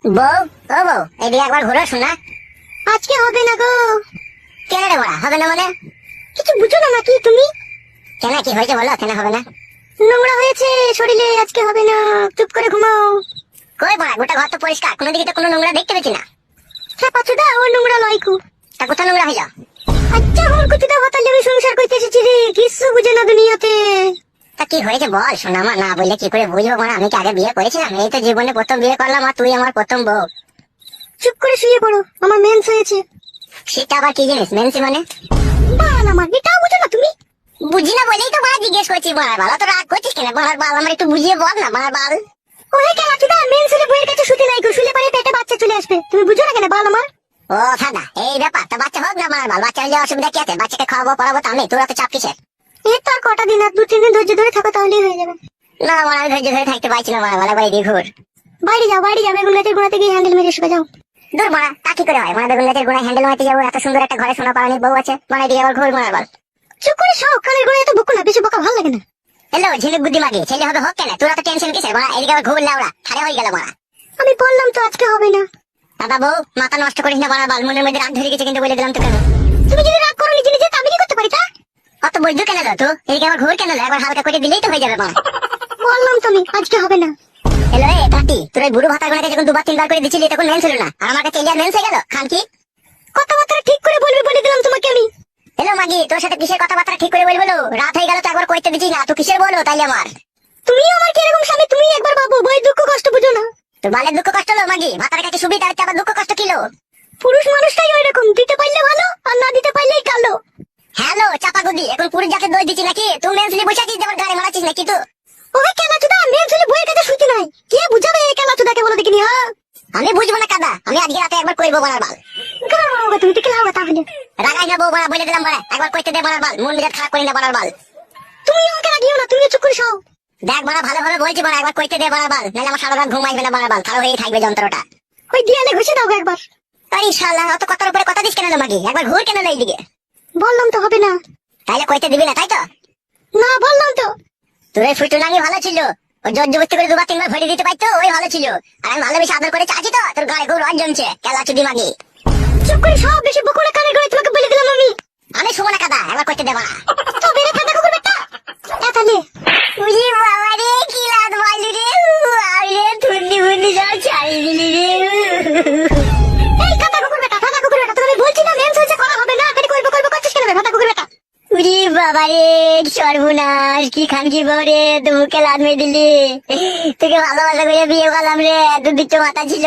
বউ, ও বউ, এদিকে একবার ঘুরো শোনা। আজকে হবে না গো। কেন রে বড়া, হবে না মানে? কিছু বুঝো না নাকি তুমি? কেন, কি হয়েছে বলো, কেন হবে না? নোংরা হয়েছে শরীরে, আজকে হবে না। চুপ করে ঘুমাও। কই বড়া, গোটা ঘর তো পরিষ্কার, কোনো দিকে তো কোনো নোংরা দেখতে পেছি না। হ্যাঁ পাচুদা, ও নোংরা লয়কু। তা কোথা নোংরা হইলো? আচ্ছা ওর কুচুদা হতার লেগে সংসার করতে এসেছি রে, কিছু বুঝে না দুনিয়াতে। তা কি হয়েছে বল শোনা, আমার না বললে কি করে বুঝবো বড়া? আমি কি আগে বিয়ে করেছিলাম? এই তো জীবনে প্রথম বিয়ে করলাম, আর তুই আমার প্রথম বউ। চুপ করে শুয়ে পড়ো, আমার মেন্স হয়েছে। সেটা আবার কি জিনিস, মেনসি মানে? বাল আমার, এটাও বুঝো না তুমি? বুঝি না বলেই তো বড়া জিজ্ঞেস করছি। বড়ার বাল, তো রাগ করছিস কেন? বড়ার বাল আমার একটু বুঝিয়ে বল না, বড়ার বাল। ওহে কেলাচুদা, মেন্স হলে বইয়ের কাছে শুতে নাই গো, শুলে পরে পেটে বাচ্চা চলে আসবে। তুমি বুঝো না কেন বাল আমার? ও সাদা, এই ব্যাপার। তা বাচ্চা হোক না বড়ার বাল, বাচ্চা হলে অসুবিধা কি আছে? বাচ্চাকে খাওয়াবো পড়াবো তো আমি, তোরা তো চাপ কিসের? এর তো আর কটা দিন, আর 2-3 দিন ধৈর্য ধরে থাকো, তাহলেই হয়ে যাবে। না বড়া, আমি ধৈর্য ধরে থাকতে পারছি না বড়ার বাল, একবার এদিকে ঘুর। বাইরে যাও, বাইরে যাও, বেগুন গাছের গোড়াতে গিয়ে হ্যান্ডেল মেরে শুকে যাও। দূর বড়া, তা কি করে হয়? বড়া বেগুন গাছের গোড়ায় হ্যান্ডেল মারতে যাবো? এত সুন্দর একটা ঘরে সোনা পাড়ানি বউ আছে, বড়া এদিকে আবার ঘুর বড়ার বাল। চুপ করে সব কানের গোড়ায় এত বকো না, বেশি বকা ভালো লাগে না। হ্যালো ঝিনুক বুদ্ধি মাগি, ছেলে হবে হোক কেন, তোরা তো টেনশন কিসের বড়া? এদিকে আবার ঘুর লাউড়া, ঠাড়া হয়ে গেল বড়া। আমি বললাম তো আজকে হবে না। দাদা বউ, মাথা নষ্ট করিস না বড়ার বাল, মনের মধ্যে রাগ ধরে গেছে কিন্তু বলে দিলাম তো কেন। তুমি যদি রাগ করো নিজে নিজে, তা আমি কি করতে পারি তা? অত বৈদ্য কেন লো তো? এদিকে আবার ঘুর কেন লো? একবার হালকা করে দিলেই তো হয়ে যাবে বড়া। বললাম তো আমি আজকে হবে না। হ্যালো এ কাটি, তোর ওই বুড়ো ভাতার গোড়াকে যখন 2-3 বার করে দিচ্ছিলি তখন মেন ছিল না, আর আমার কাছে এলিয়ার মেন্স হয়ে গেল। খান কি কথাবার্তা ঠিক করে বলবে বলে দিলাম তোমাকে আমি। হ্যালো মাগি, তোর সাথে কিসের কথাবার্তা ঠিক করে বলবো? রাত হয়ে গেল তো একবার কইতে দিচ্ছি না, তো কিসের বলো তাইলে আমার? তুমিও আমার কিরকম স্বামী, তুমি একবার ভাবো, বই দুঃখ কষ্ট বুঝো না। তোর বালের দুঃখ কষ্ট লো মাগি, ভাতার কাছে সুবিধা হচ্ছে, আবার দুঃখ কষ্ট কিলো? পুরুষ মানুষটাই ওই রকম, দিতে পারলে ভালো, আর না দিতে পারলেই কালো। হ্যালো চাপা গুদি, এখন পুরুষ জাতে দোষ দিচ্ছি নাকি? তুই মেন্সলি বসে আছিস, যেমন গাড়ি মারাচ্ছিস নাকি তো? ওকে কেলাচুদা, মেয়ে ছেলে বইয়ের কাছে শুতে নাই, কে বুঝাবে এই কেলাচুদাকে বলো দেখিনি? হ্যাঁ আমি বুঝবো না কাদা, আমি আজকে রাতে একবার কইবো বলার বাল। তুমি তো কেলাও তাহলে। রাগাই না বউ বড়া, বলে দিলাম বড়া, একবার কইতে দে বলার বাল, মন মেজাজ খারাপ করি না বলার বাল। তুমি আমাকে রাগিও না, তুমি চুপ করে শোও। দেখ বড়া, ভালোভাবে বলছি বড়া, একবার কইতে দে বলার বাল, নাহলে আমার সারা রাত ঘুম আসবে না বলার বাল, খারাপ হয়েই থাকবে যন্ত্রটা। ওই দিয়ালে ঘষে দাও গো একবার। আরে শালা, অত কথার উপরে কথা দিস কেন লো মাগি? একবার ঘুর কেন লো এইদিকে? বললাম তো হবে না। তাইলে কইতে দিবি না তাই তো? না বললাম তো। তোর ওই ফুটুনাঙ্গি ভালো ছিল, ও জোর জবস্তি করে 2-3 বার ভরে দিতে পারতো, ওই ভালো ছিল। আর আমি ভালোবেসে আদর করে চাচ্ছি তো, তোর গায়ে খুব রস জমছে, কেলা চুদি মাগি। চুপ করে সব, বেশি বকো না কানের গোড়ায়, তোমাকে বলে দিলাম আমি। আমি শুবো না কাদা, একবার কইতে দে বড়া। তো বেড়ে কাঁদা কুকুর বেটা। তাহলে উজি বাবা রে, কি রাত বাজলি রে, আরে ঠুন্ডি ফুন্ডি সব ছাড়ি দিলি রে। এই কাঁদা কুকুর বেটা, কাঁদা কুকুর বেটা, তুমি বলছি না মেন্স হয়েছে, করা হবে না, খালি করবো করবো করছিস কেন রে কাঁদা কুকুর বেটা? উজি বাবা রে, সর্বনাশ, কি খানকি বউ রে, তুই মুখে লাদ মেরে দিলি। তোকে ভালোবাসা করে বিয়ে করলাম রে, তোর দিচ্ছ মাথা ছিল।